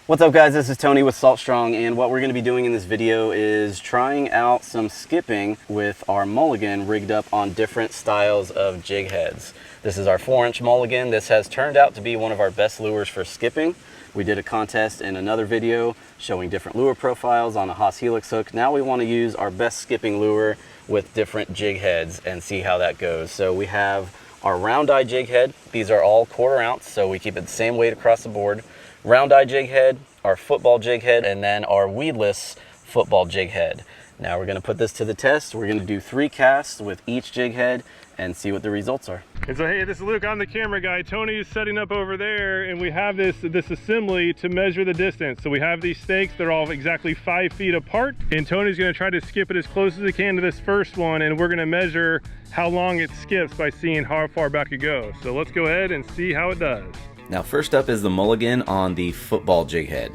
What's up guys, this is Tony with Salt Strong, and what we're going to be doing in this video is trying out some skipping with our mulligan rigged up on different styles of jig heads. This is our 4-inch mulligan. This has turned out to be one of our best lures for skipping. We did a contest in another video showing different lure profiles on a Haas Helix hook. Now we want to use our best skipping lure with different jig heads and see how that goes. So we have our round eye jig head. These are all 1/4 ounce, so we keep it the same weight across the board. Round eye jig head, our football jig head, and then our weedless football jig head. Now we're going to put this to the test. We're going to do 3 casts with each jig head and see what the results are. And so, hey, this is Luke. I'm the camera guy. Tony is setting up over there, and we have this assembly to measure the distance. So we have these stakes. They're all exactly 5 feet apart, and Tony's going to try to skip it as close as he can to this first one, and we're going to measure how long it skips by seeing how far back it goes. So let's go ahead and see how it does. Now first up is the mulligan on the football jig head.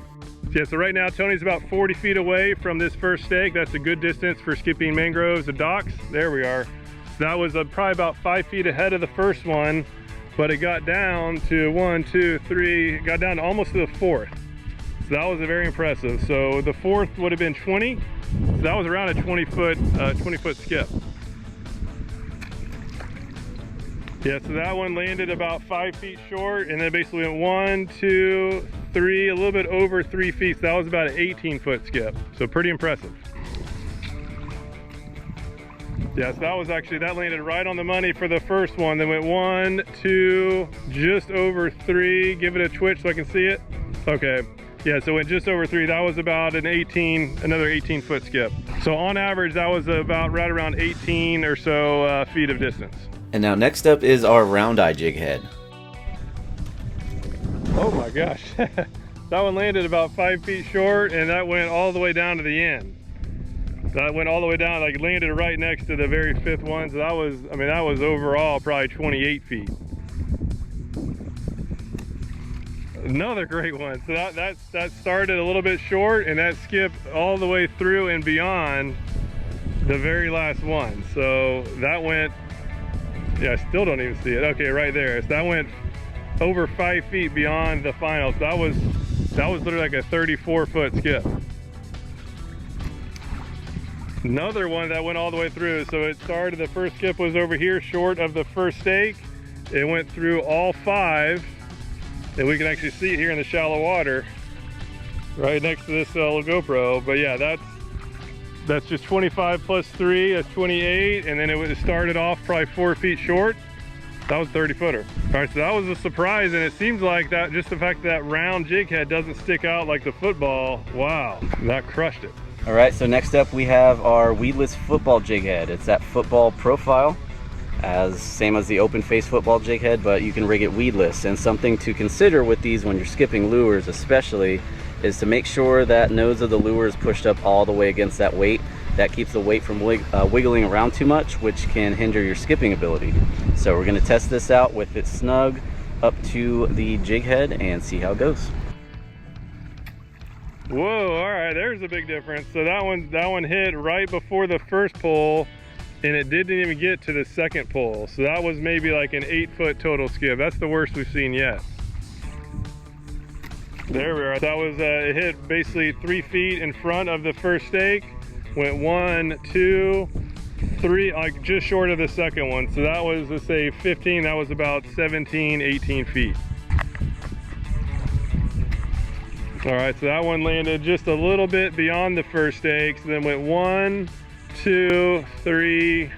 Yeah, so right now Tony's about 40 feet away from this first stake. That's a good distance for skipping mangroves and docks. There we are. So that was probably about 5 feet ahead of the first one, but it got down to 1, 2, 3, got down to almost to the 4th. So that was very impressive. So the 4th would have been 20. So that was around a 20 foot skip. Yeah, so that one landed about 5 feet short, and then basically went 1, 2, 3, a little bit over 3 feet. So that was about an 18-foot skip. So pretty impressive. Yeah, so that landed right on the money for the first one. Then went 1, 2, just over 3. Give it a twitch so I can see it. Okay. Yeah, so it went just over 3. That was about another 18-foot skip. So on average, that was about right around 18 or so feet of distance. And now next up is our round eye jig head. Oh my gosh. That one landed about 5 feet short, and that went all the way down to the end. That went all the way down, like landed right next to the very 5th one. So that was, I mean, that was overall probably 28 feet. Another great one. So that started a little bit short, and that skipped all the way through and beyond the very last one. So that went, yeah, I still don't even see it. Okay, right there. So that went over 5 feet beyond the final. So that was literally like a 34-foot skip. Another one that went all the way through. So it started, the first skip was over here short of the first stake. It went through all 5, and we can actually see it here in the shallow water right next to this little GoPro. But yeah, that's just 25 plus 3, that's 28, and then it started off probably 4 feet short. That was 30-footer. All right, so that was a surprise, and it seems like that, just the fact that round jig head doesn't stick out like the football, wow, that crushed it. All right, so next up we have our weedless football jig head. It's that football profile, same as the open face football jig head, but you can rig it weedless. And something to consider with these when you're skipping lures especially is to make sure that nose of the lure is pushed up all the way against that weight. That keeps the weight from wiggling around too much, which can hinder your skipping ability. So we're going to test this out with it snug up to the jig head and see how it goes. Whoa, all right, there's a big difference. So that one hit right before the first pull, and it didn't even get to the second pull. So that was maybe like an 8-foot total skip. That's the worst we've seen yet. There we are. That was, it hit basically 3 feet in front of the first stake. Went 1, 2, 3, like just short of the second one. So that was, let's say 15, that was about 17, 18 feet. All right, so that one landed just a little bit beyond the first stake. So then went 1, 2, 3,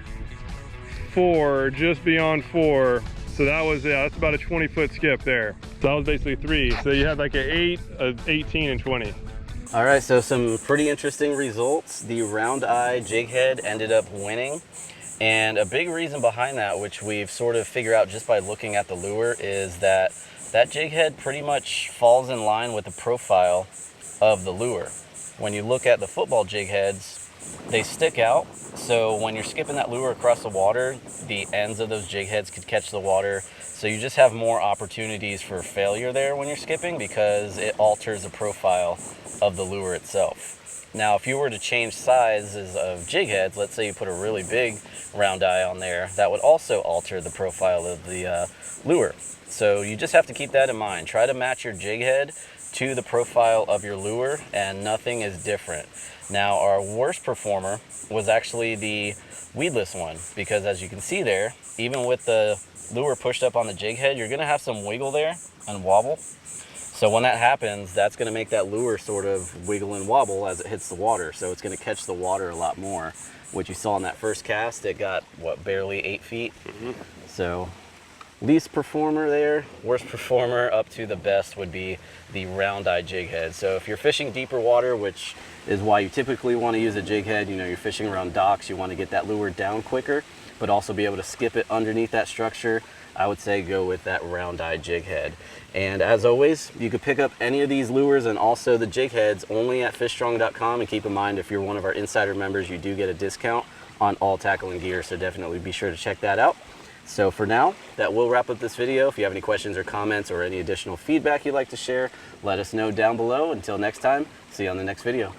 4, just beyond 4. So that was, yeah, that's about a 20-foot skip there. So that was basically 3. So you had like an 8, 18, and 20. All right, so some pretty interesting results. The round eye jig head ended up winning. And a big reason behind that, which we've sort of figured out just by looking at the lure, is that jig head pretty much falls in line with the profile of the lure. When you look at the football jig heads, they stick out. So when you're skipping that lure across the water, the ends of those jig heads could catch the water. So you just have more opportunities for failure there when you're skipping because it alters the profile of the lure itself. Now, if you were to change sizes of jig heads, let's say you put a really big round eye on there, that would also alter the profile of the lure. So you just have to keep that in mind. Try to match your jig head to the profile of your lure, and nothing is different. Now, our worst performer was actually the weedless one, because as you can see there, even with the lure pushed up on the jig head, you're gonna have some wiggle there and wobble. So when that happens, that's gonna make that lure sort of wiggle and wobble as it hits the water. So it's gonna catch the water a lot more. What you saw in that first cast, it got, what, barely 8 feet? So least performer there, worst performer up to the best would be the round-eye jig head. So if you're fishing deeper water, which is why you typically want to use a jig head, you know, you're fishing around docks, you want to get that lure down quicker, but also be able to skip it underneath that structure, I would say go with that round-eye jig head. And as always, you could pick up any of these lures and also the jig heads only at fishstrong.com, and keep in mind, if you're one of our insider members, you do get a discount on all tackle and gear, so definitely be sure to check that out. So for now, that will wrap up this video. If you have any questions or comments or any additional feedback you'd like to share, let us know down below. Until next time, see you on the next video.